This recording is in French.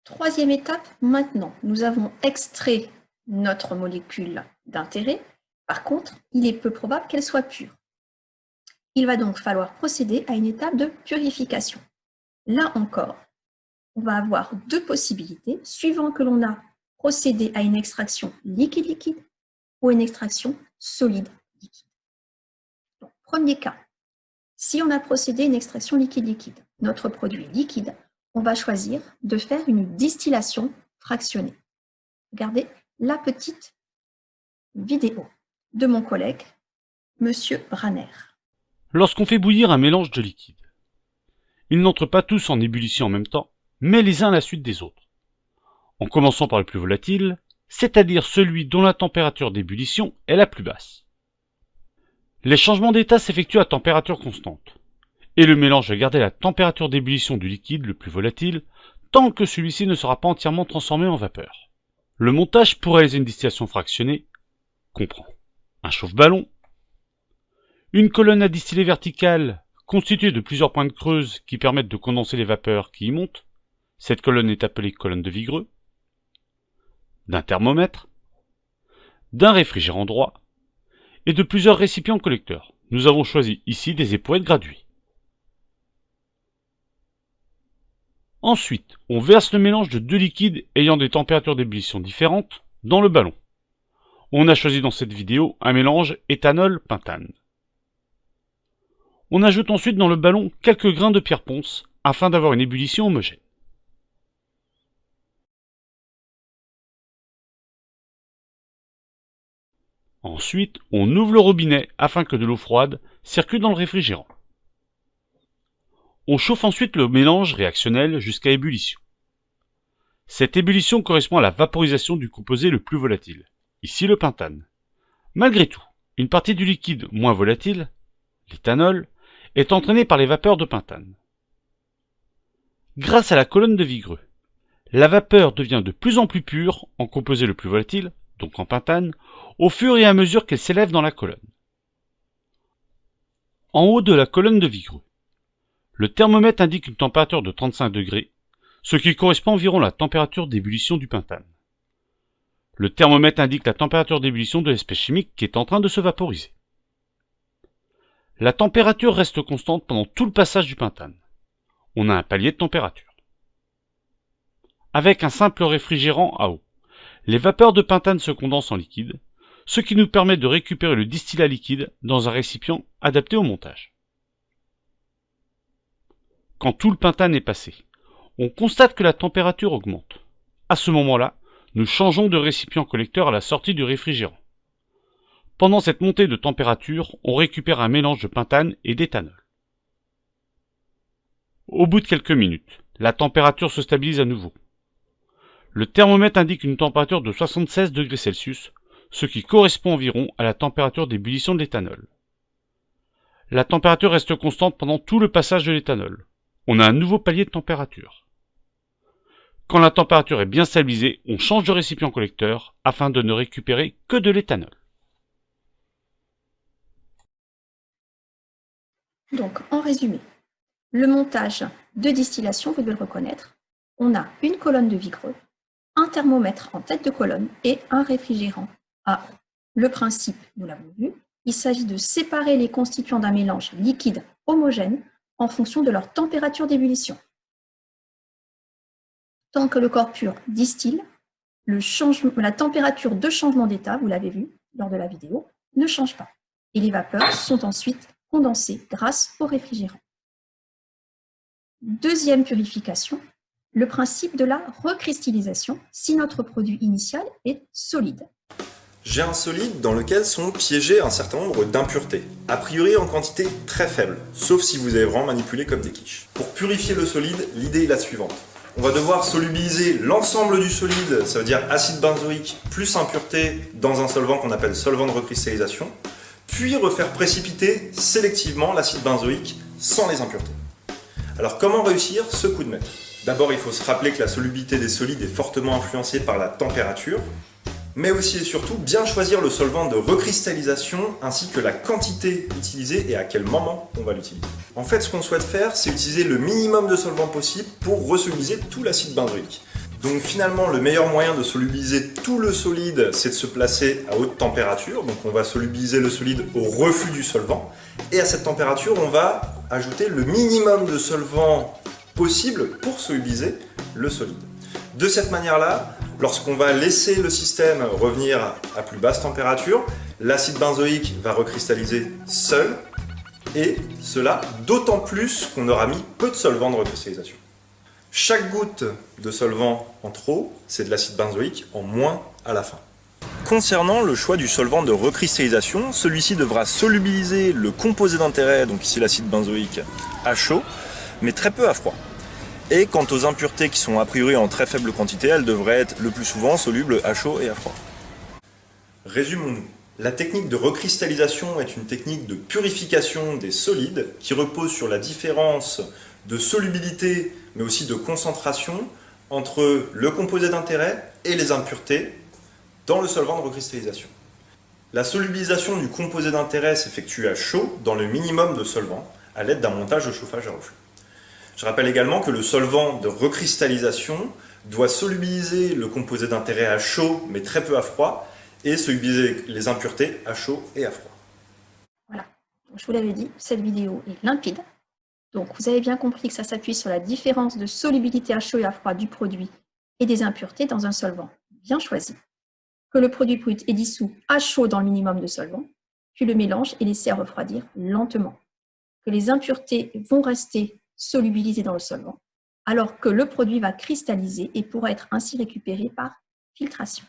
Troisième étape, maintenant, nous avons extrait notre molécule d'intérêt. Par contre, il est peu probable qu'elle soit pure. Il va donc falloir procéder à une étape de purification. Là encore, on va avoir deux possibilités, suivant que l'on a procédé à une extraction liquide-liquide ou une extraction solide-liquide. Premier cas, si on a procédé à une extraction liquide-liquide, notre produit liquide, on va choisir de faire une distillation fractionnée. Regardez la petite vidéo de mon collègue, Monsieur Branner. Lorsqu'on fait bouillir un mélange de liquides, ils n'entrent pas tous en ébullition en même temps, mais les uns à la suite des autres. En commençant par le plus volatile, c'est-à-dire celui dont la température d'ébullition est la plus basse. Les changements d'état s'effectuent à température constante, et le mélange va garder la température d'ébullition du liquide le plus volatile tant que celui-ci ne sera pas entièrement transformé en vapeur. Le montage pour réaliser une distillation fractionnée comprend un chauffe-ballon, une colonne à distiller verticale constituée de plusieurs pointes creuses qui permettent de condenser les vapeurs qui y montent. Cette colonne est appelée colonne de Vigreux, d'un thermomètre, d'un réfrigérant droit et de plusieurs récipients collecteurs. Nous avons choisi ici des éprouvettes graduées. Ensuite, on verse le mélange de deux liquides ayant des températures d'ébullition différentes dans le ballon. On a choisi dans cette vidéo un mélange éthanol-pentane. On ajoute ensuite dans le ballon quelques grains de pierre ponce afin d'avoir une ébullition homogène. Ensuite, on ouvre le robinet afin que de l'eau froide circule dans le réfrigérant. On chauffe ensuite le mélange réactionnel jusqu'à ébullition. Cette ébullition correspond à la vaporisation du composé le plus volatile, ici le pentane. Malgré tout, une partie du liquide moins volatile, l'éthanol, est entraînée par les vapeurs de pentane. Grâce à la colonne de Vigreux, la vapeur devient de plus en plus pure en composé le plus volatile, donc en pentane, au fur et à mesure qu'elle s'élève dans la colonne. En haut de la colonne de Vigreux, le thermomètre indique une température de 35 degrés, ce qui correspond à environ la température d'ébullition du pentane. Le thermomètre indique la température d'ébullition de l'espèce chimique qui est en train de se vaporiser. La température reste constante pendant tout le passage du pentane. On a un palier de température. Avec un simple réfrigérant à eau, les vapeurs de pentane se condensent en liquide, ce qui nous permet de récupérer le distillat liquide dans un récipient adapté au montage. Quand tout le pentane est passé, on constate que la température augmente. À ce moment-là, nous changeons de récipient collecteur à la sortie du réfrigérant. Pendant cette montée de température, on récupère un mélange de pentane et d'éthanol. Au bout de quelques minutes, la température se stabilise à nouveau. Le thermomètre indique une température de 76 degrés Celsius, ce qui correspond environ à la température d'ébullition de l'éthanol. La température reste constante pendant tout le passage de l'éthanol. On a un nouveau palier de température. Quand la température est bien stabilisée, on change de récipient collecteur afin de ne récupérer que de l'éthanol. Donc, en résumé, le montage de distillation, vous devez le reconnaître, on a une colonne de Vigreux, un thermomètre en tête de colonne et un réfrigérant à eau. Le principe, nous l'avons vu, il s'agit de séparer les constituants d'un mélange liquide homogène en fonction de leur température d'ébullition. Tant que le corps pur distille, la température de changement d'état, vous l'avez vu lors de la vidéo, ne change pas. Et les vapeurs sont ensuite condensées grâce au réfrigérant. Deuxième purification, le principe de la recristallisation si notre produit initial est solide. J'ai un solide dans lequel sont piégés un certain nombre d'impuretés, a priori en quantité très faible, sauf si vous avez vraiment manipulé comme des quiches. Pour purifier le solide, l'idée est la suivante. On va devoir solubiliser l'ensemble du solide, ça veut dire acide benzoïque plus impureté dans un solvant qu'on appelle solvant de recristallisation, puis refaire précipiter sélectivement l'acide benzoïque sans les impuretés. Alors comment réussir ce coup de maître? D'abord, il faut se rappeler que la solubilité des solides est fortement influencée par la température, mais aussi et surtout bien choisir le solvant de recristallisation ainsi que la quantité utilisée et à quel moment on va l'utiliser. En fait, ce qu'on souhaite faire, c'est utiliser le minimum de solvant possible pour resolubiliser tout l'acide benzoïque. Donc finalement, le meilleur moyen de solubiliser tout le solide, c'est de se placer à haute température. Donc on va solubiliser le solide au reflux du solvant. Et à cette température, on va ajouter le minimum de solvant possible pour solubiliser le solide. De cette manière-là, lorsqu'on va laisser le système revenir à plus basse température, l'acide benzoïque va recristalliser seul, et cela d'autant plus qu'on aura mis peu de solvant de recristallisation. Chaque goutte de solvant en trop, c'est de l'acide benzoïque en moins à la fin. Concernant le choix du solvant de recristallisation, celui-ci devra solubiliser le composé d'intérêt, donc ici l'acide benzoïque, à chaud, mais très peu à froid. Et quant aux impuretés qui sont a priori en très faible quantité, elles devraient être le plus souvent solubles à chaud et à froid. Résumons-nous. La technique de recristallisation est une technique de purification des solides qui repose sur la différence de solubilité mais aussi de concentration entre le composé d'intérêt et les impuretés dans le solvant de recristallisation. La solubilisation du composé d'intérêt s'effectue à chaud dans le minimum de solvant à l'aide d'un montage de chauffage à reflux. Je rappelle également que le solvant de recristallisation doit solubiliser le composé d'intérêt à chaud mais très peu à froid et solubiliser les impuretés à chaud et à froid. Voilà, je vous l'avais dit, cette vidéo est limpide. Donc vous avez bien compris que ça s'appuie sur la différence de solubilité à chaud et à froid du produit et des impuretés dans un solvant bien choisi. Que le produit brut est dissous à chaud dans le minimum de solvant, puis le mélange est laissé à refroidir lentement. Que les impuretés vont rester solubilisées dans le solvant, alors que le produit va cristalliser et pourra être ainsi récupéré par filtration.